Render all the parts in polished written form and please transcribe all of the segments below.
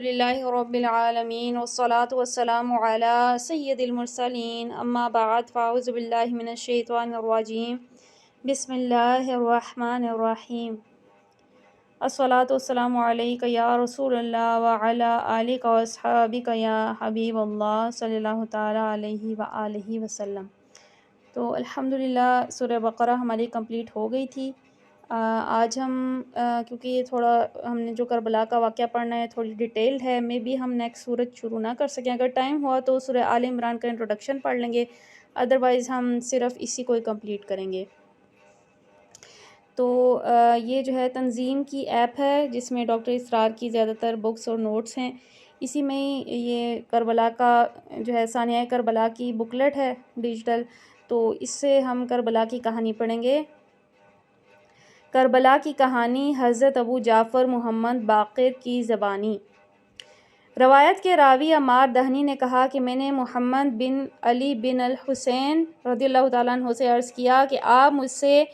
للہ رب العالمین والصلاة والسلام علی سید المرسلین اما بعد فاعوذ باللہ من الشیطان الرجیم بسم اللہ الرحمن الرحیم الصلاة والسلام علیک یا رسول اللہ وعلی آلک واصحابک یا حبیب اللہ صلی اللہ تعالیٰ علیہ وآلہ وسلم۔ تو الحمدللہ سورہ بقرہ ہماری کمپلیٹ ہو گئی تھی۔ آج ہم کیونکہ یہ تھوڑا ہم نے جو کربلا کا واقعہ پڑھنا ہے تھوڑی ڈیٹیلڈ ہے، میں بھی ہم نیکسٹ سورت شروع نہ کر سکیں۔ اگر ٹائم ہوا تو سورہ آل عمران کا انٹروڈکشن پڑھ لیں گے، ادروائز ہم صرف اسی کو ہی کمپلیٹ کریں گے۔ تو یہ جو ہے تنظیم کی ایپ ہے جس میں ڈاکٹر اسرار کی زیادہ تر بکس اور نوٹس ہیں۔ اسی میں یہ کربلا کا جو ہے ثانیہ کربلا کی بکلیٹ ہے ڈیجیٹل، تو اس سے ہم کربلا کی کہانی پڑھیں گے۔ کربلا کی کہانی حضرت ابو جعفر محمد باقر کی زبانی۔ روایت کے راوی عمار دہنی نے کہا کہ میں نے محمد بن علی بن الحسین رضی اللہ تعالیٰ عنہ سے عرض کیا کہ آپ مجھ سے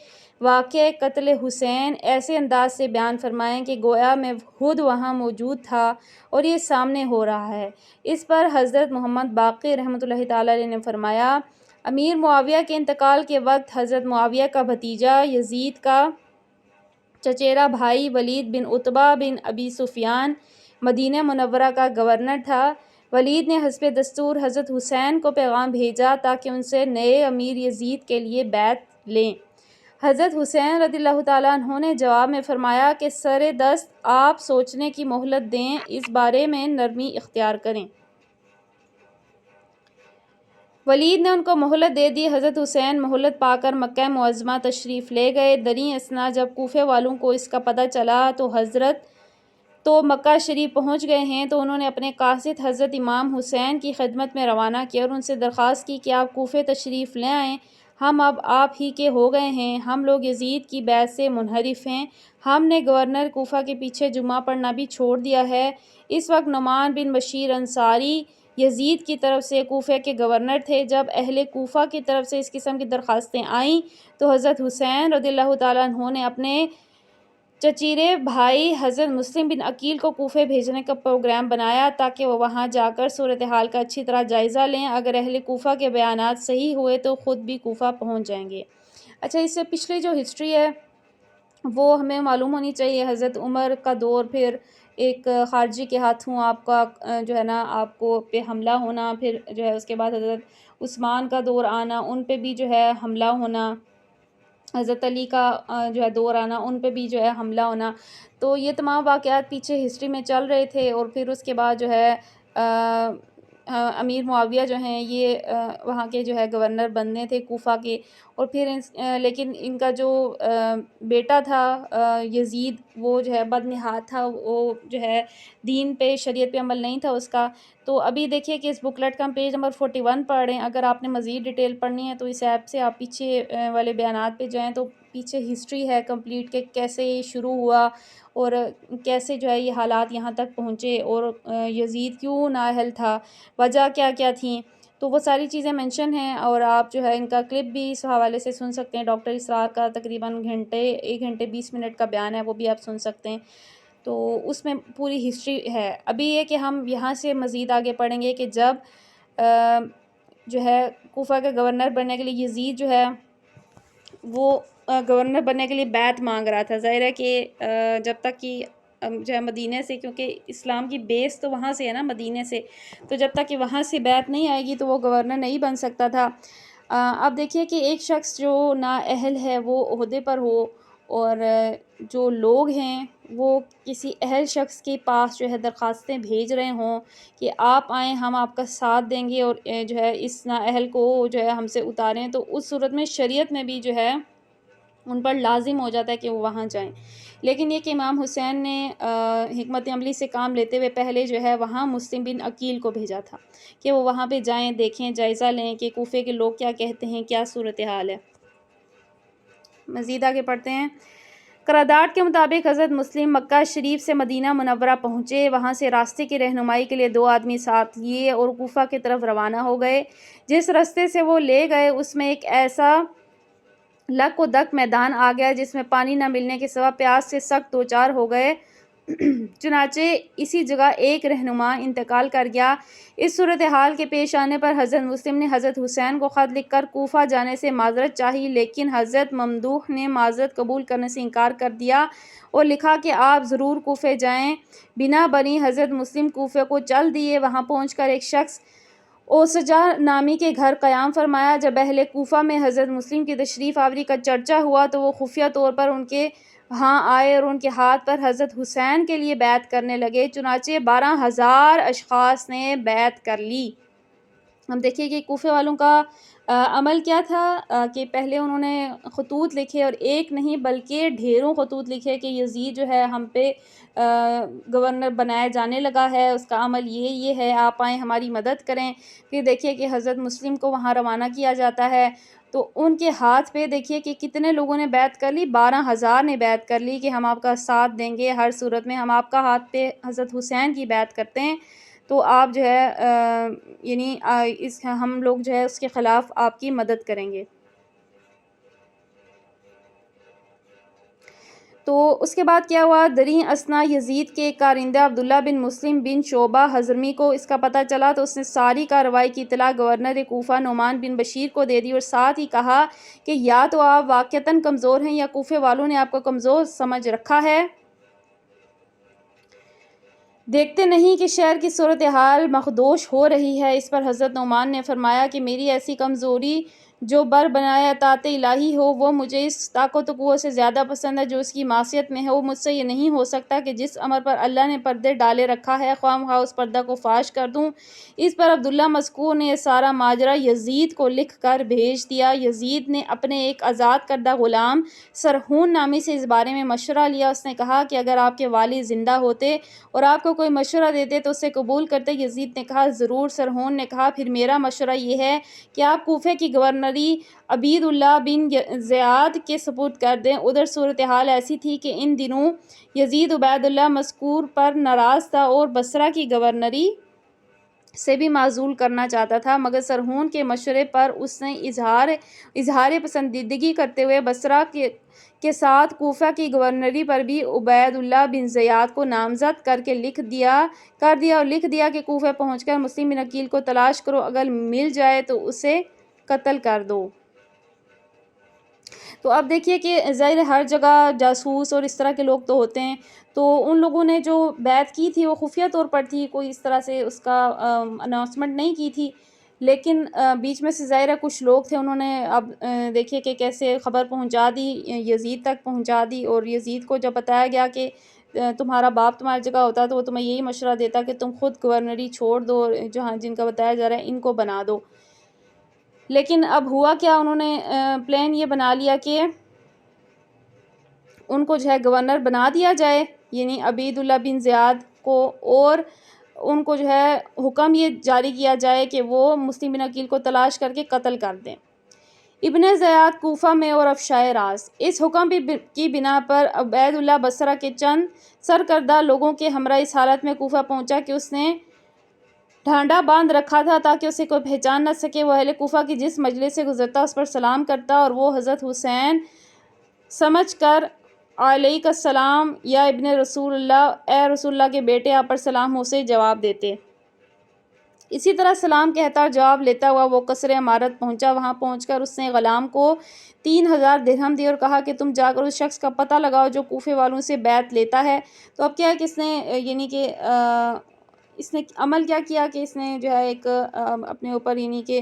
واقعہ قتل حسین ایسے انداز سے بیان فرمائیں کہ گویا میں خود وہاں موجود تھا اور یہ سامنے ہو رہا ہے۔ اس پر حضرت محمد باقر رحمۃ اللہ تعالیٰ علیہ نے فرمایا، امیر معاویہ کے انتقال کے وقت حضرت معاویہ کا بھتیجا یزید کا چچیرا بھائی ولید بن عتبہ بن ابی سفیان مدینہ منورہ کا گورنر تھا۔ ولید نے حسب دستور حضرت حسین کو پیغام بھیجا تاکہ ان سے نئے امیر یزید کے لیے بیعت لیں۔ حضرت حسین رضی اللہ تعالیٰ عنہ نے جواب میں فرمایا کہ سر دست آپ سوچنے کی مہلت دیں، اس بارے میں نرمی اختیار کریں۔ ولید نے ان کو مہلت دے دی۔ حضرت حسین مہلت پا کر مکہ معظمہ تشریف لے گئے۔ دریں اثنا جب کوفے والوں کو اس کا پتہ چلا تو حضرت تو مکہ شریف پہنچ گئے ہیں، تو انہوں نے اپنے قاصد حضرت امام حسین کی خدمت میں روانہ کیا اور ان سے درخواست کی کہ آپ کوفے تشریف لے آئیں، ہم اب آپ ہی کے ہو گئے ہیں، ہم لوگ یزید کی بیعت سے منحرف ہیں، ہم نے گورنر کوفہ کے پیچھے جمعہ پڑھنا بھی چھوڑ دیا ہے۔ اس وقت نعمان بن بشیر انصاری یزید کی طرف سے کوفہ کے گورنر تھے۔ جب اہل کوفہ کی طرف سے اس قسم کی درخواستیں آئیں تو حضرت حسین رضی اللہ تعالیٰ عنہ نے اپنے چچیرے بھائی حضرت مسلم بن عقیل کو کوفے بھیجنے کا پروگرام بنایا تاکہ وہ وہاں جا کر صورتحال کا اچھی طرح جائزہ لیں۔ اگر اہل کوفہ کے بیانات صحیح ہوئے تو خود بھی کوفہ پہنچ جائیں گے۔ اچھا، اس سے پچھلی جو ہسٹری ہے وہ ہمیں معلوم ہونی چاہیے۔ حضرت عمر کا دور، پھر ایک خارجی کے ہاتھوں آپ کا جو ہے نا آپ کو پہ حملہ ہونا، پھر جو ہے اس کے بعد حضرت عثمان کا دور آنا، ان پہ بھی جو ہے حملہ ہونا، حضرت علی کا جو ہے دور آنا، ان پہ بھی جو ہے حملہ ہونا۔ تو یہ تمام واقعات پیچھے ہسٹری میں چل رہے تھے، اور پھر اس کے بعد جو ہے امیر معاویہ جو ہیں یہ وہاں کے جو ہے گورنر بننے تھے کوفہ کے، اور پھر لیکن ان کا جو بیٹا تھا یزید وہ جو ہے بدنہاد تھا، وہ جو ہے دین پہ شریعت پہ عمل نہیں تھا اس کا۔ تو ابھی دیکھیے کہ اس بکلیٹ کا ہم پیج نمبر 41 پڑھ رہے ہیں۔ اگر آپ نے مزید ڈیٹیل پڑھنی ہے تو اس ایپ سے آپ پیچھے والے بیانات پہ جائیں تو پیچھے ہسٹری ہے کمپلیٹ کہ کیسے یہ شروع ہوا اور کیسے جو ہے یہ حالات یہاں تک پہنچے، اور یزید کیوں نااہل تھا، وجہ کیا کیا تھیں، تو وہ ساری چیزیں مینشن ہیں، اور آپ جو ہے ان کا کلپ بھی اس حوالے سے سن سکتے ہیں۔ ڈاکٹر اسرار کا تقریباً 1 گھنٹے 20 منٹ کا بیان ہے، وہ بھی آپ سن سکتے ہیں۔ تو اس میں پوری ہسٹری ہے۔ ابھی یہ کہ ہم یہاں سے مزید آگے پڑھیں گے کہ جب جو ہے کوفہ کے گورنر بننے کے لیے یزید جو ہے وہ گورنر بننے کے لیے بیعت مانگ رہا تھا۔ ظاہر ہے کہ جب تک کہ جو ہے مدینہ سے، کیونکہ اسلام کی بیس تو وہاں سے ہے نا مدینہ سے، تو جب تک کہ وہاں سے بیعت نہیں آئے گی تو وہ گورنر نہیں بن سکتا تھا۔ اب دیکھیے کہ ایک شخص جو نااہل ہے وہ عہدے پر ہو، اور جو لوگ ہیں وہ کسی اہل شخص کے پاس جو ہے درخواستیں بھیج رہے ہوں کہ آپ آئیں، ہم آپ کا ساتھ دیں گے اور جو ہے اس نااہل کو جو ہے ہم سے اتاریں، تو اس صورت میں شریعت میں بھی جو ہے ان پر لازم ہو جاتا ہے کہ وہ وہاں جائیں۔ لیکن یہ کہ امام حسین نے حکمت عملی سے کام لیتے ہوئے پہلے جو ہے وہاں مسلم بن عقیل کو بھیجا تھا کہ وہ وہاں پہ جائیں، دیکھیں، جائزہ لیں کہ کوفے کے لوگ کیا کہتے ہیں، کیا صورتحال ہے۔ مزید آگے پڑھتے ہیں۔ قرارداد کے مطابق حضرت مسلم مکہ شریف سے مدینہ منورہ پہنچے، وہاں سے راستے کی رہنمائی کے لیے 2 آدمی ساتھ لیے اور کوفہ کی طرف روانہ ہو گئے۔ جس راستے سے وہ لے گئے اس میں ایک ایسا لک و دک میدان آ گیا جس میں پانی نہ ملنے کے سبب پیاس سے سخت دوچار ہو گئے۔ چنانچہ اسی جگہ ایک رہنما انتقال کر گیا۔ اس صورتحال کے پیش آنے پر حضرت مسلم نے حضرت حسین کو خط لکھ کر کوفہ جانے سے معذرت چاہی، لیکن حضرت ممدوح نے معذرت قبول کرنے سے انکار کر دیا اور لکھا کہ آپ ضرور کوفہ جائیں۔ بنا بنی حضرت مسلم کوفہ کو چل دیے۔ وہاں پہنچ کر ایک شخص اوسجا نامی کے گھر قیام فرمایا۔ جب اہل کوفہ میں حضرت مسلم کی تشریف آوری کا چرچا ہوا تو وہ خفیہ طور پر ان کے ہاں آئے اور ان کے ہاتھ پر حضرت حسین کے لیے بیعت کرنے لگے۔ چنانچہ 12,000 اشخاص نے بیعت کر لی۔ ہم دیکھیے کہ کوفہ والوں کا عمل کیا تھا کہ پہلے انہوں نے خطوط لکھے، اور ایک نہیں بلکہ ڈھیروں خطوط لکھے کہ یزید جو ہے ہم پہ گورنر بنایا جانے لگا ہے، اس کا عمل یہ ہے، آپ آئیں ہماری مدد کریں۔ پھر دیکھیے کہ حضرت مسلم کو وہاں روانہ کیا جاتا ہے، تو ان کے ہاتھ پہ دیکھیے کہ کتنے لوگوں نے بیعت کر لی، 12,000 نے بیعت کر لی کہ ہم آپ کا ساتھ دیں گے، ہر صورت میں ہم آپ کا ہاتھ پہ حضرت حسین کی بیعت کرتے ہیں، تو آپ جو ہے یعنی ہم لوگ جو ہے اس کے خلاف آپ کی مدد کریں گے۔ تو اس کے بعد کیا ہوا، دریں اثنا یزید کے کارندہ عبداللہ بن مسلم بن شعبہ حضرمی کو اس کا پتہ چلا تو اس نے ساری کارروائی کی اطلاع گورنر کوفہ نعمان بن بشیر کو دے دی، اور ساتھ ہی کہا کہ یا تو آپ واقعتاً کمزور ہیں یا کوفہ والوں نے آپ کو کمزور سمجھ رکھا ہے۔ دیکھتے نہیں کہ شہر کی صورتحال مخدوش ہو رہی ہے۔ اس پر حضرت نعمان نے فرمایا کہ میری ایسی کمزوری جو بر بنائے اطاعت الہی ہو وہ مجھے اس طاقت و قوت سے زیادہ پسند ہے جو اس کی معصیت میں ہے۔ وہ مجھ سے یہ نہیں ہو سکتا کہ جس امر پر اللہ نے پردے ڈالے رکھا ہے خواہ مخواہ اس پردہ کو فاش کر دوں۔ اس پر عبداللہ مذکور نے یہ سارا ماجرا یزید کو لکھ کر بھیج دیا۔ یزید نے اپنے ایک آزاد کردہ غلام سرحون نامی سے اس بارے میں مشورہ لیا۔ اس نے کہا کہ اگر آپ کے والد زندہ ہوتے اور آپ کو کوئی مشورہ دیتے تو اسے قبول کرتے۔ یزید نے کہا ضرور۔ سرحون نے کہا پھر میرا مشورہ یہ ہے کہ آپ کوفہ کی گورنری عبید اللہ بن زیاد کے سپرد کر دیں۔ ادھر صورتحال ایسی تھی کہ ان دنوں یزید عبید اللہ مذکور پر ناراض تھا اور بصرہ کی گورنری سے بھی معزول کرنا چاہتا تھا، مگر سرحون کے مشورے پر اس نے اظہار پسندیدگی کرتے ہوئے بصرہ کے ساتھ کوفہ کی گورنری پر بھی عبید اللہ بن زیاد کو نامزد کر دیا اور لکھ دیا کہ کوفہ پہنچ کر مسلم بن عقیل کو تلاش کرو، اگر مل جائے تو اسے قتل کر دو۔ تو اب دیکھیے کہ ظاہر ہر جگہ جاسوس اور اس طرح کے لوگ تو ہوتے ہیں، تو ان لوگوں نے جو بیعت کی تھی وہ خفیہ طور پر تھی، کوئی اس طرح سے اس کا اناؤنسمنٹ نہیں کی تھی، لیکن بیچ میں سے ظاہر ہے کچھ لوگ تھے، انہوں نے اب دیکھیے کہ کیسے خبر پہنچا دی، یزید تک پہنچا دی، اور یزید کو جب بتایا گیا کہ تمہارا باپ تمہاری جگہ ہوتا تو وہ تمہیں یہی مشورہ دیتا کہ تم خود گورنری چھوڑ دو اور جن کا بتایا جا رہا ہے ان کو بنا دو۔ لیکن اب ہوا کیا، انہوں نے پلان یہ بنا لیا کہ ان کو جو ہے گورنر بنا دیا جائے، یعنی عبید اللہ بن زیاد کو، اور ان کو جو ہے حکم یہ جاری کیا جائے کہ وہ مسلم بن عقیل کو تلاش کر کے قتل کر دیں۔ ابن زیاد کوفہ میں اور افشائے راز۔ اس حکم کی بنا پر عبید اللہ بصرہ کے چند سرکردہ لوگوں کے ہمراہ اس حالت میں کوفہ پہنچا کہ اس نے ڈھانڈا باندھ رکھا تھا تاکہ اسے کوئی پہچان نہ سکے۔ وہ اہل کوفہ کی جس مجلس سے گزرتا اس پر سلام کرتا اور وہ حضرت حسین سمجھ کر علیک السلام یا ابن رسول اللہ، اے رسول اللہ کے بیٹے آپ پر سلام ہو، سے جواب دیتے۔ اسی طرح سلام کہتا اور جواب لیتا ہوا وہ قصر عمارت پہنچا۔ وہاں پہنچ کر اس نے غلام کو 3,000 درہم دی اور کہا کہ تم جا کر اس شخص کا پتہ لگاؤ جو کوفے والوں سے بیعت لیتا ہے۔ تو اب کیا ہے کہ اس نے یعنی کہ اس نے عمل کیا کیا کہ اس نے جو ہے ایک اپنے اوپر یعنی کہ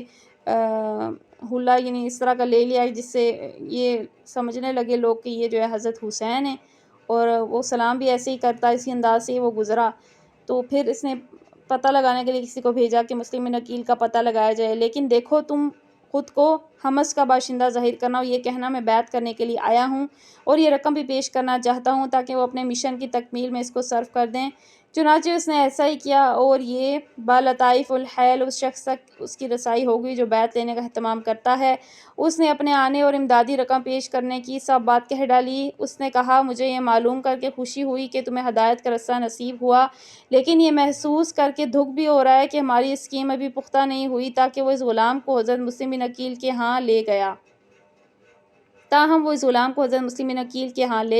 حلہ یعنی اس طرح کا لے لیا جس سے یہ سمجھنے لگے لوگ کہ یہ جو ہے حضرت حسین ہیں، اور وہ سلام بھی ایسے ہی کرتا، اسی انداز سے وہ گزرا۔ تو پھر اس نے پتہ لگانے کے لیے کسی کو بھیجا کہ مسلم بن عقیل کا پتہ لگایا جائے، لیکن دیکھو تم خود کو حمص کا باشندہ ظاہر کرنا اور یہ کہنا میں بیعت کرنے کے لیے آیا ہوں اور یہ رقم بھی پیش کرنا چاہتا ہوں تاکہ وہ اپنے مشن کی تکمیل میں اس کو صرف کر دیں۔ چنانچہ اس نے ایسا ہی کیا اور یہ بالطائف الحیل اس شخص تک اس کی رسائی ہو گئی جو بیعت لینے کا اہتمام کرتا ہے۔ اس نے اپنے آنے اور امدادی رقم پیش کرنے کی سب بات کہہ ڈالی۔ اس نے کہا مجھے یہ معلوم کر کے خوشی ہوئی کہ تمہیں ہدایت کا رستہ نصیب ہوا، لیکن یہ محسوس کر کے دکھ بھی ہو رہا ہے کہ ہماری اسکیم ابھی پختہ نہیں ہوئی تاکہ وہ اس غلام کو حضرت مسلم بن عقیل کے ہاں لے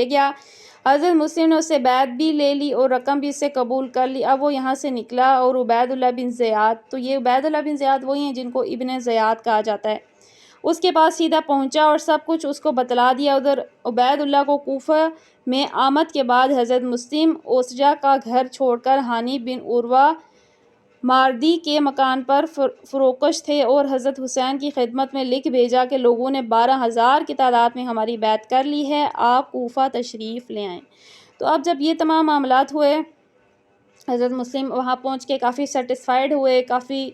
گیا۔ حضرت مسلم نے اس سے بیعت بھی لے لی اور رقم بھی اس سے قبول کر لی۔ اب وہ یہاں سے نکلا اور عبید اللہ بن زیاد، تو یہ عبید اللہ بن زیاد وہی ہیں جن کو ابن زیاد کہا جاتا ہے، اس کے پاس سیدھا پہنچا اور سب کچھ اس کو بتلا دیا۔ ادھر عبید اللہ کو کوفہ میں آمد کے بعد حضرت مسلم اوسجا کا گھر چھوڑ کر ہانی بن عروہ ماردی کے مکان پر فروکش تھے اور حضرت حسین کی خدمت میں لکھ بھیجا کہ لوگوں نے 12,000 کی تعداد میں ہماری بیعت کر لی ہے، آپ کوفہ تشریف لے آئیں۔ تو اب جب یہ تمام معاملات ہوئے، حضرت مسلم وہاں پہنچ کے کافی سیٹسفائیڈ ہوئے، کافی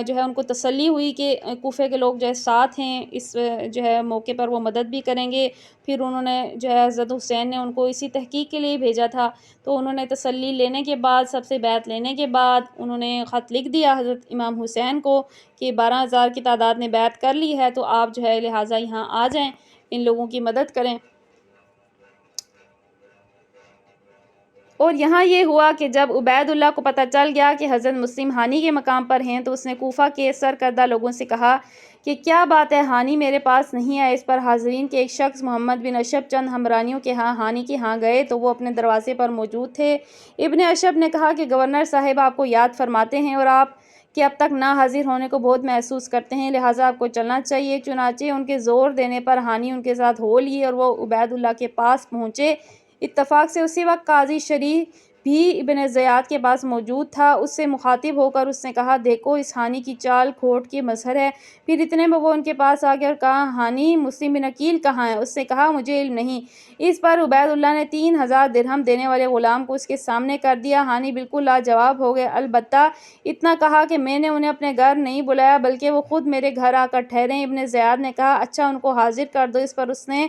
جو ہے ان کو تسلی ہوئی کہ کوفے کے لوگ جو ہے ساتھ ہیں، اس جو ہے موقع پر وہ مدد بھی کریں گے۔ پھر انہوں نے جو ہے حضرت حسین نے ان کو اسی تحقیق کے لیے بھیجا تھا، تو انہوں نے تسلی لینے کے بعد، سب سے بیعت لینے کے بعد، انہوں نے خط لکھ دیا حضرت امام حسین کو کہ 12,000 کی تعداد نے بیعت کر لی ہے، تو آپ جو ہے لہٰذا یہاں آ جائیں، ان لوگوں کی مدد کریں۔ اور یہاں یہ ہوا کہ جب عبید اللہ کو پتہ چل گیا کہ حضرت مسلم ہانی کے مقام پر ہیں، تو اس نے کوفہ کے سرکردہ لوگوں سے کہا کہ کیا بات ہے، ہانی میرے پاس نہیں آئے۔ اس پر حاضرین کے ایک شخص محمد بن اشب چند ہمراریوں کے ہاں ہانی کے ہاں گئے تو وہ اپنے دروازے پر موجود تھے۔ ابن اشب نے کہا کہ گورنر صاحب آپ کو یاد فرماتے ہیں اور آپ کے اب تک نہ حاضر ہونے کو بہت محسوس کرتے ہیں، لہٰذا آپ کو چلنا چاہیے۔ چنانچہ ان کے زور دینے پر ہانی ان کے ساتھ ہو لیے اور وہ عبید اللہ کے پاس پہنچے۔ اتفاق سے اسی وقت قاضی شریح بھی ابن زیاد کے پاس موجود تھا۔ اس سے مخاطب ہو کر اس نے کہا، دیکھو اس ہانی کی چال کھوٹ کی مظہر ہے۔ پھر اتنے میں وہ ان کے پاس آ گیا اور کہا، ہانی مسلم بن عقیل کہاں ہے؟ اس نے کہا، مجھے علم نہیں۔ اس پر عبید اللہ نے 3,000 درہم دینے والے غلام کو اس کے سامنے کر دیا۔ ہانی بالکل لاجواب ہو گئے، البتہ اتنا کہا کہ میں نے انہیں اپنے گھر نہیں بلایا بلکہ وہ خود میرے گھر آ کر ٹھہرے۔ ابن زیاد نے کہا، اچھا ان کو حاضر کر دو۔ اس پر اس نے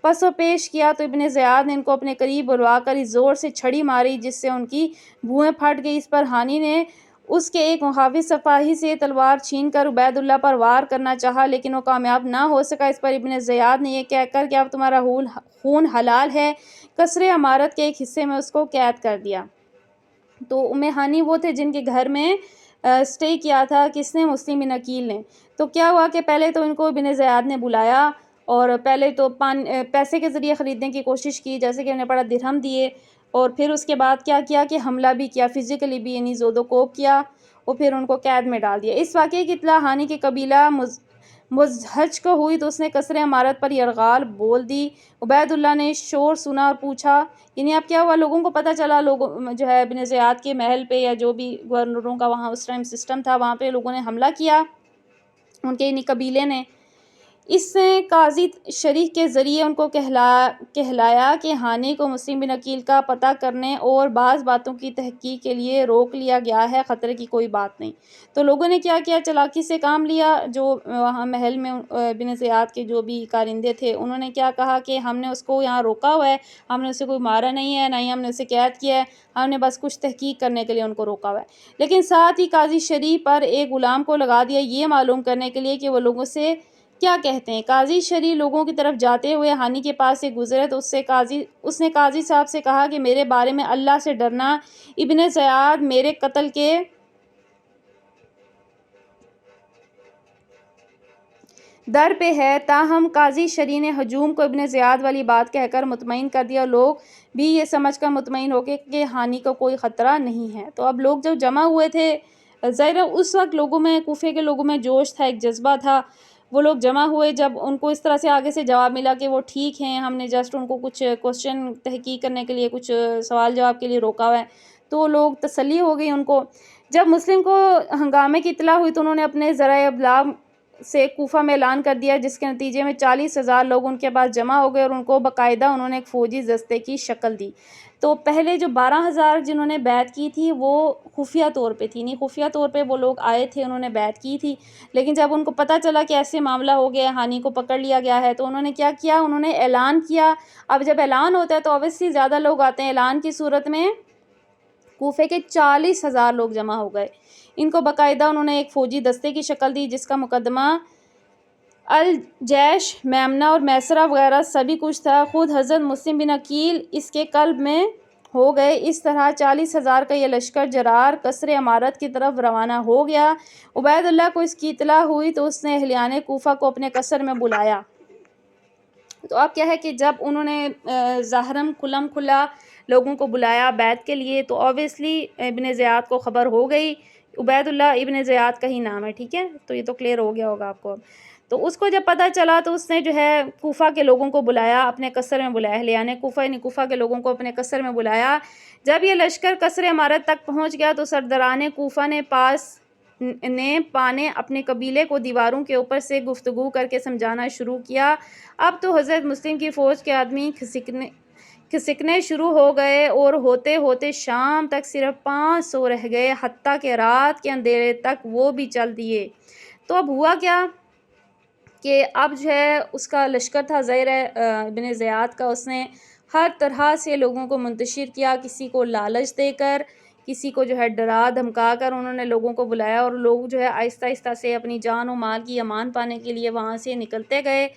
پس و پیش کیا تو ابن زیاد نے ان کو اپنے قریب بلوا کر اس زور سے چھڑی ماری جس سے ان کی بھویں پھٹ گئی۔ اس پر ہانی نے اس کے ایک محافظ سپاہی سے تلوار چھین کر عبید اللہ پر وار کرنا چاہا لیکن وہ کامیاب نہ ہو سکا۔ اس پر ابن زیاد نے یہ کہہ کر کہ اب تمہارا خون حلال ہے، قصر عمارت کے ایک حصے میں اس کو قید کر دیا۔ تو ہانی وہ تھے جن کے گھر میں اسٹے کیا تھا، کس نے؟ مسلم بن عقیل نے۔ تو کیا ہوا کہ پہلے تو ان کو ابن زیاد نے بلایا اور پہلے تو پیسے کے ذریعے خریدنے کی کوشش کی، جیسے کہ انہیں بڑا درہم دیے، اور پھر اس کے بعد کیا کیا کہ حملہ بھی کیا، فزیکلی بھی، یعنی زود و کوب کیا، اور پھر ان کو قید میں ڈال دیا۔ اس واقعے کی اطلاع ہانی کے قبیلہ مزہج کو ہوئی تو اس نے قصر عمارت پر یرغال بول دی۔ عبید اللہ نے شور سنا اور پوچھا، یعنی اب کیا ہوا، لوگوں کو پتہ چلا، لوگوں جو ہے ابن زیاد کے محل پہ یا جو بھی گورنروں کا وہاں اس ٹائم سسٹم تھا، وہاں پہ لوگوں نے حملہ کیا، ان کے انہی قبیلے نے۔ اس نے قاضی شریح کے ذریعے ان کو کہلایا کہ ہانی کو مسلم بن عقیل کا پتہ کرنے اور بعض باتوں کی تحقیق کے لیے روک لیا گیا ہے، خطرے کی کوئی بات نہیں۔ تو لوگوں نے کیا کیا، چالاکی سے کام لیا۔ جو وہاں محل میں ابن زیاد کے جو بھی کارندے تھے، انہوں نے کیا کہا کہ ہم نے اس کو یہاں روکا ہوا ہے، ہم نے اسے کوئی مارا نہیں ہے، نہ ہی ہم نے اسے قید کیا ہے، ہم نے بس کچھ تحقیق کرنے کے لیے ان کو روکا ہوا ہے۔ لیکن ساتھ ہی قاضی شریح پر ایک غلام کو لگا دیا یہ معلوم کرنے کے لیے کہ وہ لوگوں سے کیا کہتے ہیں۔ قاضی شریح لوگوں کی طرف جاتے ہوئے ہانی کے پاس سے گزرے تو اس نے قاضی صاحب سے کہا کہ میرے بارے میں اللہ سے ڈرنا، ابن زیاد میرے قتل کے در پہ ہے۔ تاہم قاضی شریح نے ہجوم کو ابن زیاد والی بات کہہ کر مطمئن کر دیا اور لوگ بھی یہ سمجھ کر مطمئن ہو گئے کہ ہانی کو کوئی خطرہ نہیں ہے۔ تو اب لوگ جو جمع ہوئے تھے، ظاہر ہے اس وقت لوگوں میں، کوفے کے لوگوں میں جوش تھا، ایک جذبہ تھا، وہ لوگ جمع ہوئے جب ان کو اس طرح سے آگے سے جواب ملا کہ وہ ٹھیک ہیں، ہم نے جسٹ ان کو کچھ کوسچن تحقیق کرنے کے لیے، کچھ سوال جواب کے لیے روکا ہوا ہے، تو لوگ تسلی ہو گئی ان کو۔ جب مسلم کو ہنگامے کی اطلاع ہوئی تو انہوں نے اپنے ذرائع ابلاغ سے کوفہ میں اعلان کر دیا جس کے نتیجے میں 40,000 لوگ ان کے پاس جمع ہو گئے اور ان کو باقاعدہ انہوں نے ایک فوجی دستے کی شکل دی۔ تو پہلے جو 12,000 جنہوں نے بیعت کی تھی وہ خفیہ طور پہ تھی، نہیں خفیہ طور پہ وہ لوگ آئے تھے، انہوں نے بیعت کی تھی، لیکن جب ان کو پتہ چلا کہ ایسے معاملہ ہو گیا ہے، ہانی کو پکڑ لیا گیا ہے، تو انہوں نے کیا کیا، انہوں نے اعلان کیا۔ اب جب اعلان ہوتا ہے تو obviously زیادہ لوگ آتے ہیں، اعلان کی صورت میں کوفے کے 40,000 لوگ جمع ہو گئے۔ ان کو باقاعدہ انہوں نے ایک فوجی دستے کی شکل دی جس کا مقدمہ الجیش میمنہ اور میسرہ وغیرہ سبھی کچھ تھا۔ خود حضرت مسلم بن عقیل اس کے قلب میں ہو گئے۔ اس طرح 40,000 کا یہ لشکر جرار قصر عمارت کی طرف روانہ ہو گیا۔ عبید اللہ کو اس کی اطلاع ہوئی تو اس نے اہلیان کوفہ کو اپنے قصر میں بلایا۔ تو اب کیا ہے کہ جب انہوں نے ظاہراً کھلم کھلا لوگوں کو بلایا بیعت کے لیے تو اوبیسلی ابن زیاد کو خبر ہو گئی. عبید اللہ ابن زیاد کا ہی نام ہے, ٹھیک ہے, تو یہ تو کلیئر ہو گیا ہوگا آپ کو. تو اس کو جب پتہ چلا تو اس نے جو ہے کوفہ کے لوگوں کو بلایا, اپنے قصر میں بلایا, اہلیان کوفہ یعنی کوفہ کے لوگوں کو اپنے قصر میں بلایا. جب یہ لشکر قصر عمارت تک پہنچ گیا تو سرداران کوفہ نے پانے اپنے قبیلے کو دیواروں کے اوپر سے گفتگو کر کے سمجھانا شروع کیا. اب تو حضرت مسلم کی فوج کے آدمی کھسکنے شروع ہو گئے اور ہوتے ہوتے شام تک صرف 500 رہ گئے, حتیٰ کہ رات کے اندھیرے تک وہ بھی چل دیے. تو اب ہوا کیا کہ اب جو ہے اس کا لشکر تھا زہر ابن زیاد کا, اس نے ہر طرح سے لوگوں کو منتشر کیا, کسی کو لالچ دے کر, کسی کو جو ہے ڈرا دھمکا کر انہوں نے لوگوں کو بلایا, اور لوگ جو ہے آہستہ آہستہ سے اپنی جان و مال کی امان پانے کے لیے وہاں سے نکلتے گئے.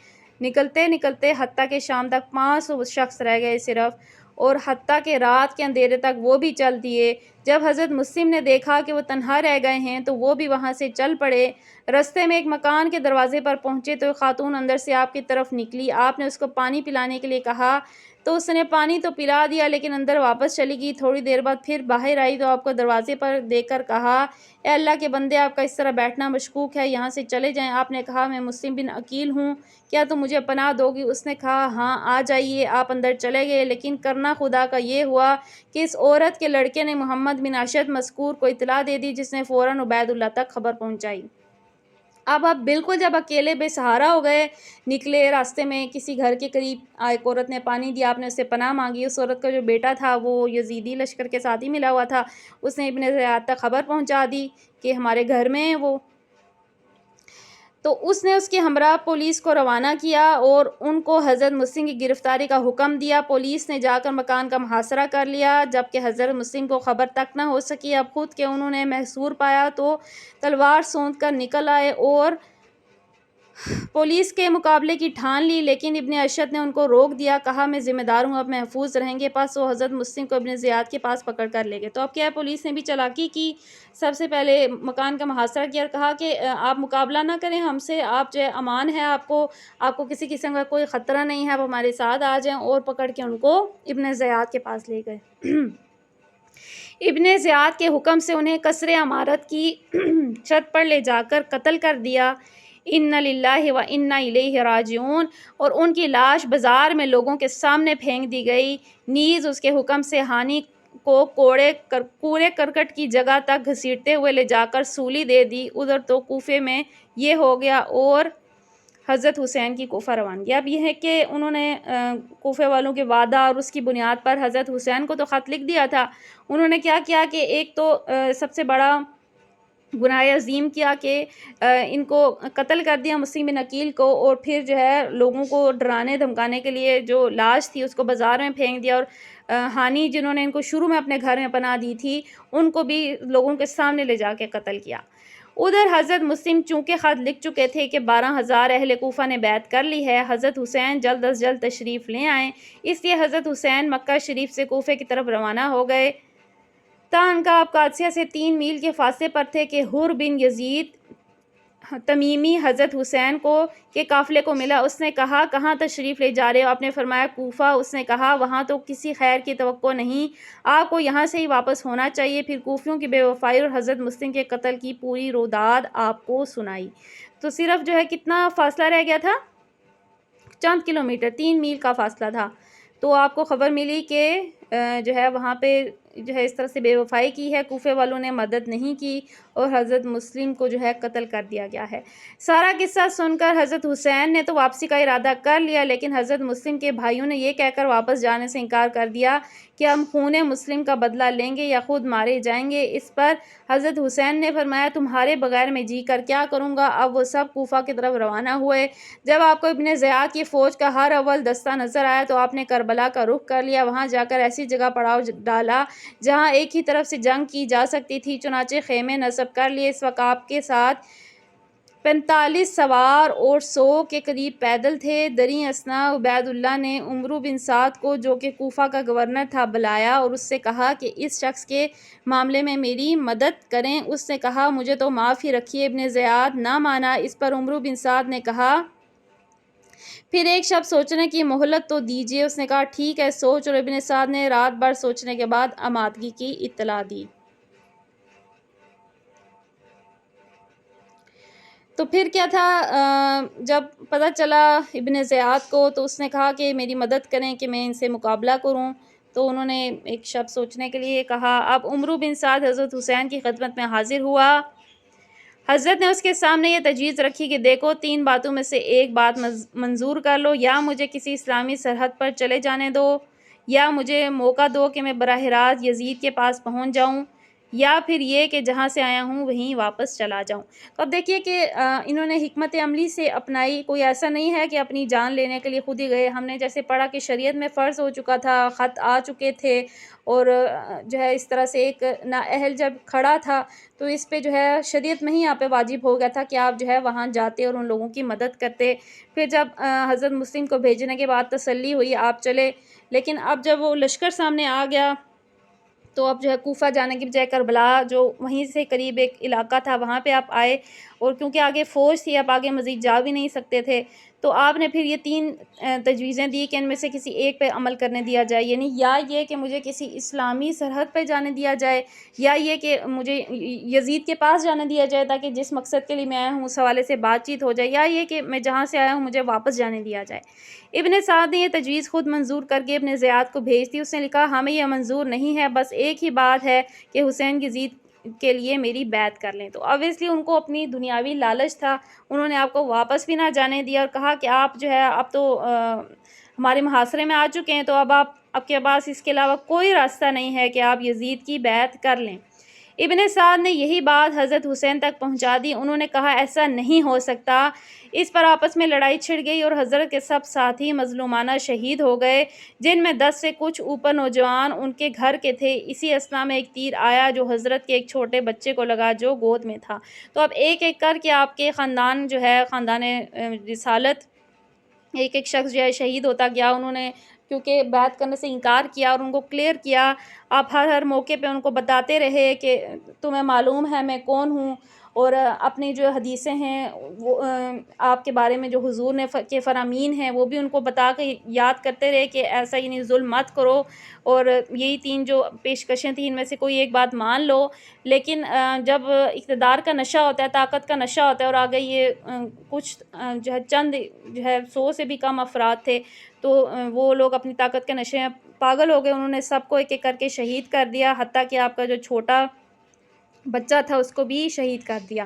نکلتے حتیٰ کہ شام تک 500 شخص رہ گئے صرف, اور حتیٰ کہ رات کے اندھیرے تک وہ بھی چل دیے. جب حضرت مسلم نے دیکھا کہ وہ تنہا رہ گئے ہیں تو وہ بھی وہاں سے چل پڑے. رستے میں ایک مکان کے دروازے پر پہنچے تو ایک خاتون اندر سے آپ کی طرف نکلی. آپ نے اس کو پانی پلانے کے لیے کہا تو اس نے پانی تو پلا دیا لیکن اندر واپس چلی گئی. تھوڑی دیر بعد پھر باہر آئی تو آپ کو دروازے پر دیکھ کر کہا, اے اللہ کے بندے, آپ کا اس طرح بیٹھنا مشکوک ہے, یہاں سے چلے جائیں. آپ نے کہا, میں مسلم بن عقیل ہوں, کیا تم مجھے پناہ دو گی؟ اس نے کہا, ہاں آ جائیے. آپ اندر چلے گئے, لیکن کرنا خدا کا یہ ہوا کہ اس عورت کے لڑکے نے محمد بن اشد مذکور کو اطلاع دے دی, جس نے فوراً عبید اللہ تک خبر پہنچائی. اب آپ بالکل جب اکیلے بے سہارا ہو گئے, نکلے راستے میں کسی گھر کے قریب ایک عورت نے پانی دیا, آپ نے اس سے پناہ مانگی. اس عورت کا جو بیٹا تھا وہ یزیدی لشکر کے ساتھ ہی ملا ہوا تھا, اس نے ابن زیاد تک خبر پہنچا دی کہ ہمارے گھر میں ہیں وہ. تو اس نے اس کے ہمراہ پولیس کو روانہ کیا اور ان کو حضرت مسلم کی گرفتاری کا حکم دیا. پولیس نے جا کر مکان کا محاصرہ کر لیا, جبکہ حضرت مسلم کو خبر تک نہ ہو سکی. اب خود کہ انہوں نے محصور پایا تو تلوار سونت کر نکل آئے اور پولیس کے مقابلے کی ٹھان لی, لیکن ابن اشد نے ان کو روک دیا. کہا, میں ذمہ دار ہوں, اب محفوظ رہیں گے. پس وہ حضرت مسلم کو ابن زیاد کے پاس پکڑ کر لے گئے. تو اب کیا ہے, پولیس نے بھی چالاکی کی, سب سے پہلے مکان کا محاصرہ کیا اور کہا کہ آپ مقابلہ نہ کریں ہم سے, آپ جو ہے امان ہے, آپ کو کسی قسم کا کوئی خطرہ نہیں ہے, آپ ہمارے ساتھ آ جائیں. اور پکڑ کے ان کو ابن زیاد کے پاس لے گئے. ابن زیاد کے حکم سے انہیں قصر عمارت کی چھت پر لے جا کر قتل کر دیا. اِنَّ لِلَّهِ وَإِنَّا إِلَيْهِ راجعون. اور ان کی لاش بازار میں لوگوں کے سامنے پھینک دی گئی. نیز اس کے حکم سے ہانی کو کوڑے کرکٹ کی جگہ تک گھسیٹتے ہوئے لے جا کر سولی دے دی. ادھر تو کوفے میں یہ ہو گیا اور حضرت حسین کی کوفہ روانگی. اب یہ ہے کہ انہوں نے کوفے والوں کے وعدہ اور اس کی بنیاد پر حضرت حسین کو تو خط لکھ دیا تھا. انہوں نے کیا کیا کہ ایک تو سب سے بڑا گناہ عظیم کیا کہ ان کو قتل کر دیا, مسلم بن عقیل کو, اور پھر جو ہے لوگوں کو ڈرانے دھمکانے کے لیے جو لاش تھی اس کو بازار میں پھینک دیا, اور ہانی جنہوں نے ان کو شروع میں اپنے گھر میں پناہ دی تھی ان کو بھی لوگوں کے سامنے لے جا کے قتل کیا. ادھر حضرت مسلم چونکہ خط لکھ چکے تھے کہ 12,000 اہل کوفہ نے بیعت کر لی ہے, حضرت حسین جلد از جلد تشریف لے آئیں, اس لیے حضرت حسین مکہ شریف سے کوفے کی طرف روانہ ہو گئے. تانکاب قادسیہ سے 3 میل کے فاصلے پر تھے کہ حر بن یزید تمیمی حضرت حسین کے قافلے کو ملا. اس نے کہا, کہاں تشریف لے جا رہے ہو؟ آپ نے فرمایا, کوفہ. اس نے کہا, وہاں تو کسی خیر کی توقع نہیں, آپ کو یہاں سے ہی واپس ہونا چاہیے. پھر کوفیوں کی بے وفائی اور حضرت مسلم کے قتل کی پوری روداد آپ کو سنائی. تو صرف جو ہے کتنا فاصلہ رہ گیا تھا, چند کلومیٹر, 3 میل کا فاصلہ تھا. تو آپ کو خبر ملی کہ جو ہے وہاں پہ جو ہے اس طرح سے بے وفائی کی ہے, کوفے والوں نے مدد نہیں کی اور حضرت مسلم کو جو ہے قتل کر دیا گیا ہے. سارا قصہ سن کر حضرت حسین نے تو واپسی کا ارادہ کر لیا, لیکن حضرت مسلم کے بھائیوں نے یہ کہہ کر واپس جانے سے انکار کر دیا کہ ہم خون مسلم کا بدلہ لیں گے یا خود مارے جائیں گے. اس پر حضرت حسین نے فرمایا, تمہارے بغیر میں جی کر کیا کروں گا. اب وہ سب کوفہ کی طرف روانہ ہوئے. جب آپ کو ابن زیاد کی فوج کا ہر اول دستہ نظر آیا تو آپ نے کربلا کا رخ کر لیا. وہاں جا کر ایسی جگہ پڑاؤ ڈالا جہاں ایک ہی طرف سے جنگ کی جا سکتی تھی, چنانچہ خیمے نصب کر لیے. اس وقت آپ کے ساتھ 45 سوار اور 100 کے قریب پیدل تھے. دریں اثنا عبید اللہ نے عمرو بن سعد کو, جو کہ کوفہ کا گورنر تھا, بلایا اور اس سے کہا کہ اس شخص کے معاملے میں میری مدد کریں. اس نے کہا, مجھے تو معاف ہی رکھیے. ابن زیاد نہ مانا. اس پر عمرو بن سعد نے کہا, پھر ایک شب سوچنے کی مہلت تو دیجیے۔ اس نے کہا ٹھیک ہے سوچ، اور ابن سعد نے رات بھر سوچنے کے بعد آمادگی کی اطلاع دی۔ تو پھر کیا تھا، جب پتہ چلا ابن زیاد کو تو اس نے کہا کہ میری مدد کریں کہ میں ان سے مقابلہ کروں۔ تو انہوں نے ایک شب سوچنے کے لیے کہا۔ اب عمرو بن سعد حضرت حسین کی خدمت میں حاضر ہوا۔ حضرت نے اس کے سامنے یہ تجویز رکھی کہ دیکھو 3 باتوں میں سے ایک بات منظور کر لو، یا مجھے کسی اسلامی سرحد پر چلے جانے دو، یا مجھے موقع دو کہ میں براہ راست یزید کے پاس پہنچ جاؤں، یا پھر یہ کہ جہاں سے آیا ہوں وہیں واپس چلا جاؤں۔ تو اب دیکھیے کہ انہوں نے حکمت عملی سے اپنائی، کوئی ایسا نہیں ہے کہ اپنی جان لینے کے لیے خود ہی گئے۔ ہم نے جیسے پڑھا کہ شریعت میں فرض ہو چکا تھا، خط آ چکے تھے، اور جو ہے اس طرح سے ایک نااہل جب کھڑا تھا تو اس پہ جو ہے شریعت میں ہی آپ پہ واجب ہو گیا تھا کہ آپ جو ہے وہاں جاتے اور ان لوگوں کی مدد کرتے۔ پھر جب حضرت مسلم کو بھیجنے کے بعد تسلی ہوئی، آپ چلے، لیکن اب جب وہ لشکر سامنے آ گیا تو اب جو ہے کوفہ جانے کی بجائے کربلا، جو وہیں سے قریب ایک علاقہ تھا، وہاں پہ آپ آئے، اور کیونکہ آگے فوج تھی آپ آگے مزید جا بھی نہیں سکتے تھے، تو آپ نے پھر یہ 3 تجویزیں دی کہ ان میں سے کسی ایک پہ عمل کرنے دیا جائے، یعنی یا یہ کہ مجھے کسی اسلامی سرحد پہ جانے دیا جائے، یا یہ کہ مجھے یزید کے پاس جانے دیا جائے تاکہ جس مقصد کے لیے میں آیا ہوں اس حوالے سے بات چیت ہو جائے، یا یہ کہ میں جہاں سے آیا ہوں مجھے واپس جانے دیا جائے۔ ابن سعد نے یہ تجویز خود منظور کر کے ابن زیاد کو بھیج دی۔ اس نے لکھا ہمیں یہ منظور نہیں ہے، بس ایک ہی بات ہے کہ حسین کی جیت کے لیے میری بیعت کر لیں۔ تو obviously ان کو اپنی دنیاوی لالچ تھا، انہوں نے آپ کو واپس بھی نہ جانے دیا اور کہا کہ آپ جو ہے اب تو ہمارے محاصرے میں آ چکے ہیں، تو اب آپ کے پاس اس کے علاوہ کوئی راستہ نہیں ہے کہ آپ یزید کی بیعت کر لیں۔ ابن سعد نے یہی بات حضرت حسین تک پہنچا دی۔ انہوں نے کہا ایسا نہیں ہو سکتا۔ اس پر آپس میں لڑائی چھڑ گئی اور حضرت کے سب ساتھی مظلومانہ شہید ہو گئے، جن میں 10 سے کچھ اوپر نوجوان ان کے گھر کے تھے۔ اسی اثنا میں ایک تیر آیا جو حضرت کے ایک چھوٹے بچے کو لگا جو گود میں تھا۔ تو اب ایک ایک کر کے آپ کے خاندان جو ہے، خاندان رسالت، ایک ایک شخص جو ہے شہید ہوتا گیا۔ انہوں نے کیونکہ بیعت کرنے سے انکار کیا اور ان کو کلیئر کیا، آپ ہر موقع پہ ان کو بتاتے رہے کہ تمہیں معلوم ہے میں کون ہوں، اور اپنی جو حدیثیں ہیں وہ آپ کے بارے میں جو حضور نے کے فرامین ہیں وہ بھی ان کو بتا کے یاد کرتے رہے کہ ایسا یعنی ظلم مت کرو، اور یہی 3 جو پیشکشیں تھیں ان میں سے کوئی ایک بات مان لو۔ لیکن جب اقتدار کا نشہ ہوتا ہے، طاقت کا نشہ ہوتا ہے، اور آگے یہ کچھ جو ہے چند جو ہے 100 سے بھی کم افراد تھے، تو وہ لوگ اپنی طاقت کے نشے میں پاگل ہو گئے، انہوں نے سب کو ایک ایک کر کے شہید کر دیا، حتیٰ کہ آپ کا جو چھوٹا بچہ تھا اس کو بھی شہید کر دیا۔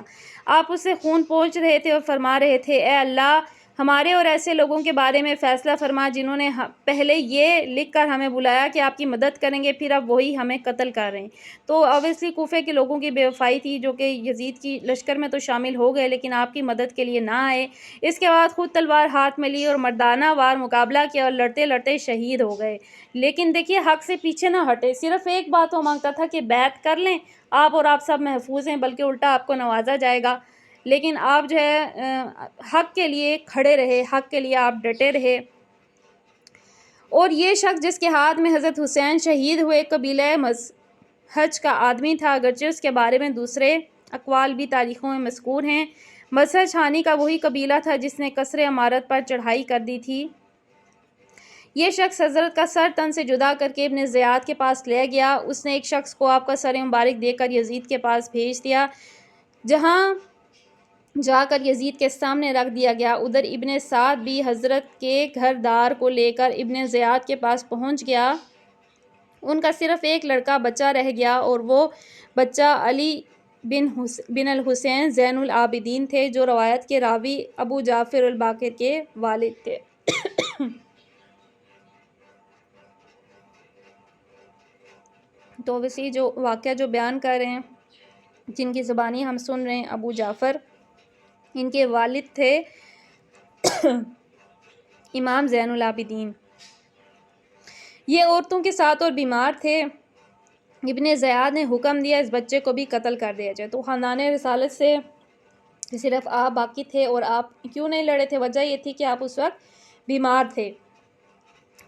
آپ اسے خون پوچھ رہے تھے اور فرما رہے تھے اے اللہ ہمارے اور ایسے لوگوں کے بارے میں فیصلہ فرما جنہوں نے پہلے یہ لکھ کر ہمیں بلایا کہ آپ کی مدد کریں گے، پھر اب وہی ہمیں قتل کر رہے ہیں۔ تو obviously کوفے کے لوگوں کی بے وفائی تھی، جو کہ یزید کی لشکر میں تو شامل ہو گئے لیکن آپ کی مدد کے لیے نہ آئے۔ اس کے بعد خود تلوار ہاتھ میں لی اور مردانہ وار مقابلہ کیا اور لڑتے لڑتے شہید ہو گئے۔ لیکن دیکھیے حق سے پیچھے نہ ہٹے، صرف ایک بات وہ مانگتا تھا کہ بیعت کر لیں آپ اور آپ سب محفوظ ہیں، بلکہ الٹا آپ کو نوازا جائے گا۔ لیکن آپ جو ہے حق کے لیے کھڑے رہے، حق کے لیے آپ ڈٹے رہے۔ اور یہ شخص جس کے ہاتھ میں حضرت حسین شہید ہوئے قبیلہ مزہج کا آدمی تھا، اگرچہ اس کے بارے میں دوسرے اقوال بھی تاریخوں میں مذکور ہیں۔ مزہج ہانی کا وہی قبیلہ تھا جس نے قصر عمارت پر چڑھائی کر دی تھی۔ یہ شخص حضرت کا سر تن سے جدا کر کے ابن زیاد کے پاس لے گیا۔ اس نے ایک شخص کو آپ کا سر مبارک دے کر یزید کے پاس بھیج دیا، جہاں جا کر یزید کے سامنے رکھ دیا گیا۔ ادھر ابن سعد بھی حضرت کے گھر دار کو لے کر ابن زیاد کے پاس پہنچ گیا۔ ان کا صرف ایک لڑکا بچہ رہ گیا اور وہ بچہ علی بن الحسین زین العابدین تھے، جو روایت کے راوی ابو جعفر الباقر کے والد تھے۔ تو ویسے جو واقعہ جو بیان کر رہے ہیں، جن کی زبانی ہم سن رہے ہیں، ابو جعفر، ان کے والد تھے امام زین العابدین۔ یہ عورتوں کے ساتھ اور بیمار تھے۔ ابن زیاد نے حکم دیا اس بچے کو بھی قتل کر دیا جائے۔ تو خاندان رسالت سے صرف آپ باقی تھے، اور آپ کیوں نہیں لڑے تھے؟ وجہ یہ تھی کہ آپ اس وقت بیمار تھے،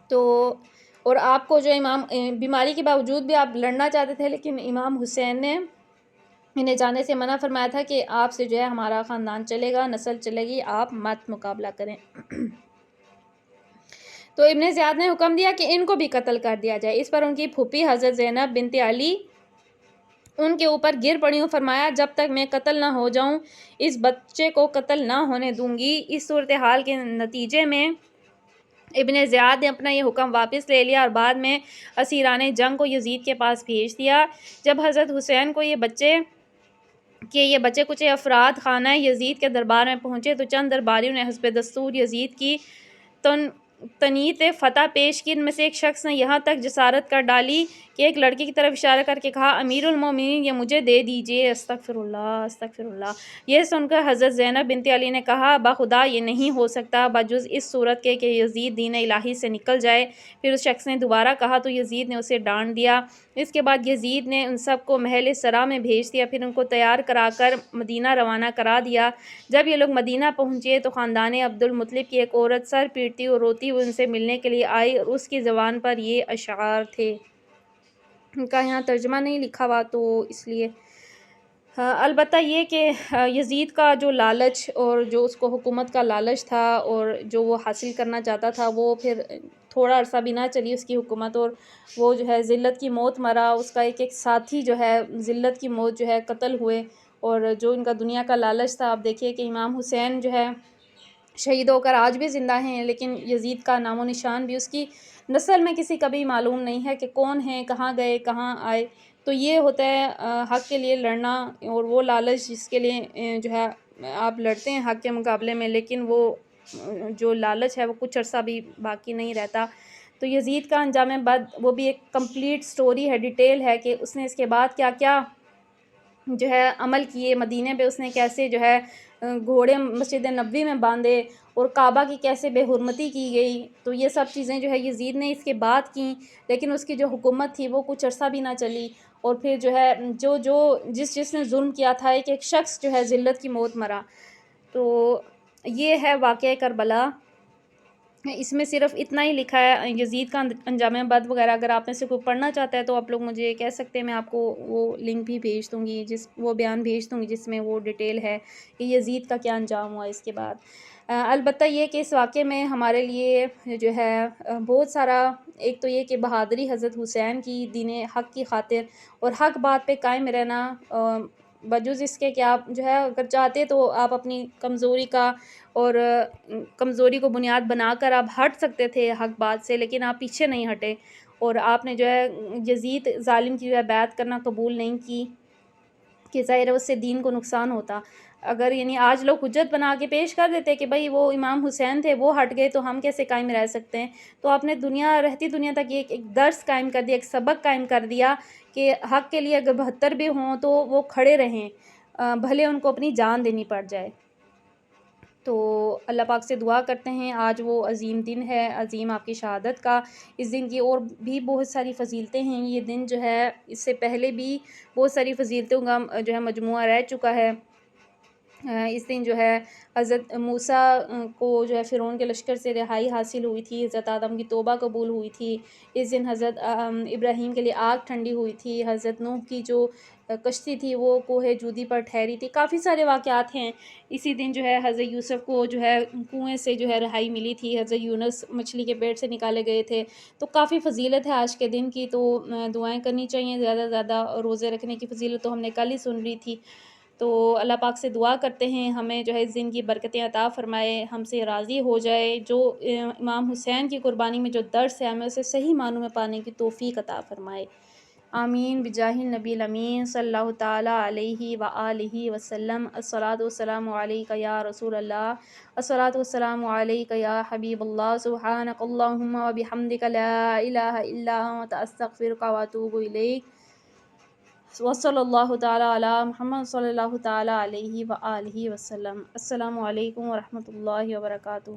تو اور آپ کو جو بیماری کے باوجود بھی آپ لڑنا چاہتے تھے، لیکن امام حسین نے انہیں جانے سے منع فرمایا تھا کہ آپ سے جو ہے ہمارا خاندان چلے گا، نسل چلے گی، آپ مت مقابلہ کریں۔ تو ابن زیاد نے حکم دیا کہ ان کو بھی قتل کر دیا جائے۔ اس پر ان کی پھوپھی حضرت زینب بنت علی ان کے اوپر گر پڑی اور فرمایا جب تک میں قتل نہ ہو جاؤں اس بچے کو قتل نہ ہونے دوں گی۔ اس صورتحال کے نتیجے میں ابن زیاد نے اپنا یہ حکم واپس لے لیا اور بعد میں اسیران جنگ کو یزید کے پاس بھیج دیا۔ جب حضرت حسین کو یہ بچے کچھ افراد خانہ یزید کے دربار میں پہنچے تو چند درباریوں نے حسب دستور یزید کی تنیت فتح پیش کی۔ ان میں سے ایک شخص نے یہاں تک جسارت کر ڈالی کہ ایک لڑکی کی طرف اشارہ کر کے کہا امیر المومنین یہ مجھے دے دیجئے۔ استغفر اللہ استغفر اللہ۔ یہ سن کر حضرت زینب بنت علی نے کہا بخدا یہ نہیں ہو سکتا بجز اس صورت کے کہ یزید دین الہی سے نکل جائے۔ پھر اس شخص نے دوبارہ کہا تو یزید نے اسے ڈانٹ دیا۔ اس کے بعد یزید نے ان سب کو محل سرا میں بھیج دیا، پھر ان کو تیار کرا کر مدینہ روانہ کرا دیا۔ جب یہ لوگ مدینہ پہنچے تو خاندان عبد المطلب کی ایک عورت سر پیٹتی اور روتی ہوئی ان سے ملنے کے لیے آئی اور اس کی زبان پر یہ اشعار تھے۔ ان کا یہاں ترجمہ نہیں لکھا ہوا تو اس لیے البتہ یہ کہ یزید کا جو لالچ اور جو اس کو حکومت کا لالچ تھا اور جو وہ حاصل کرنا چاہتا تھا وہ پھر تھوڑا عرصہ بھی نہ چلی اس کی حکومت، اور وہ جو ہے ذلت کی موت مرا۔ اس کا ایک ساتھی جو ہے ذلت کی موت جو ہے قتل ہوئے، اور جو ان کا دنیا کا لالچ تھا۔ آپ دیکھیے کہ امام حسین جو ہے شہید ہو کر آج بھی زندہ ہیں، لیکن یزید کا نام و نشان بھی اس کی نسل میں کسی کا بھی معلوم نہیں ہے کہ کون ہیں، کہاں گئے، کہاں آئے۔ تو یہ ہوتا ہے حق کے لیے لڑنا، اور وہ لالچ جس کے لیے جو ہے آپ لڑتے ہیں حق کے مقابلے میں، لیکن وہ جو لالچ ہے وہ کچھ عرصہ بھی باقی نہیں رہتا۔ تو یزید کا انجام بد وہ بھی ایک کمپلیٹ سٹوری ہے، ڈیٹیل ہے کہ اس نے اس کے بعد کیا کیا جو ہے عمل کیے۔ مدینے پہ اس نے کیسے جو ہے گھوڑے مسجد نبوی میں باندھے اور کعبہ کی کیسے بے حرمتی کی گئی۔ تو یہ سب چیزیں جو ہے یزید نے اس کے بعد کیں، لیکن اس کی جو حکومت تھی وہ کچھ عرصہ بھی نہ چلی، اور پھر جو ہے جس نے ظلم کیا تھا ایک شخص جو ہے ذلت کی موت مرا۔ تو یہ ہے واقعہ کربلا۔ اس میں صرف اتنا ہی لکھا ہے یزید کا انجام بد وغیرہ۔ اگر آپ میں سے کوئی پڑھنا چاہتا ہے تو آپ لوگ مجھے کہہ سکتے ہیں، میں آپ کو وہ لنک بھی بھیج دوں گی، وہ بیان بھیج دوں گی جس میں وہ ڈیٹیل ہے کہ یزید کا کیا انجام ہوا اس کے بعد۔ البتہ یہ کہ اس واقعے میں ہمارے لیے جو ہے بہت سارا، ایک تو یہ کہ بہادری حضرت حسین کی دین حق کی خاطر اور حق بات پہ قائم رہنا، بجز اس کے کہ آپ جو ہے اگر چاہتے تو آپ اپنی کمزوری کو بنیاد بنا کر آپ ہٹ سکتے تھے حق بات سے، لیکن آپ پیچھے نہیں ہٹے، اور آپ نے جو ہے یزید ظالم کی جو ہے بیعت کرنا قبول نہیں کی کہ ظاہر ہے اس سے دین کو نقصان ہوتا۔ اگر یعنی آج لوگ حجت بنا کے پیش کر دیتے کہ بھائی وہ امام حسین تھے وہ ہٹ گئے تو ہم کیسے قائم رہ سکتے ہیں، تو آپ نے رہتی دنیا تک ایک درس قائم کر دیا، ایک سبق قائم کر دیا کہ حق کے لیے اگر 72 بھی ہوں تو وہ کھڑے رہیں، بھلے ان کو اپنی جان دینی پڑ جائے۔ تو اللہ پاک سے دعا کرتے ہیں، آج وہ عظیم دن ہے، عظیم آپ کی شہادت کا۔ اس دن کی اور بھی بہت ساری فضیلتیں ہیں۔ یہ دن جو ہے اس سے پہلے بھی بہت ساری فضیلتوں کا جو ہے مجموعہ رہ چکا ہے۔ اس دن جو ہے حضرت موسیٰ کو جو ہے فرعون کے لشکر سے رہائی حاصل ہوئی تھی، حضرت آدم کی توبہ قبول ہوئی تھی، اس دن حضرت ابراہیم کے لیے آگ ٹھنڈی ہوئی تھی، حضرت نوح کی جو کشتی تھی وہ کوہ جودی پر ٹھہری تھی۔ کافی سارے واقعات ہیں۔ اسی دن جو ہے حضرت یوسف کو جو ہے کنویں سے جو ہے رہائی ملی تھی، حضرت یونس مچھلی کے پیٹ سے نکالے گئے تھے۔ تو کافی فضیلت ہے آج کے دن کی، تو دعائیں کرنی چاہیے زیادہ سے زیادہ۔ روزے رکھنے کی فضیلت تو ہم نے کل ہی سن لی تھی۔ تو اللہ پاک سے دعا کرتے ہیں ہمیں جو ہے اس دن کی برکتیں عطا فرمائے، ہم سے راضی ہو جائے، جو امام حسین کی قربانی میں جو درس ہے ہمیں اسے صحیح معنوں میں پانے کی توفیق عطا فرمائے۔ آمین بجاہ النبی الامین صلی اللہ تعالیٰ علیہ وآلہ وسلم۔ الصلاۃ والسلام علیک یا رسول اللہ، الصلاۃ والسلام علیک یا حبیب اللہ، سبحانک اللہم وبحمدک لا الہ الا انت استغفرک واتوب الیک، وصلی اللہ تعالیٰ علی محمد صلی اللہ تعالیٰ علیہ وآلہ وسلم۔ السلام علیکم ورحمۃ اللہ وبرکاتہ۔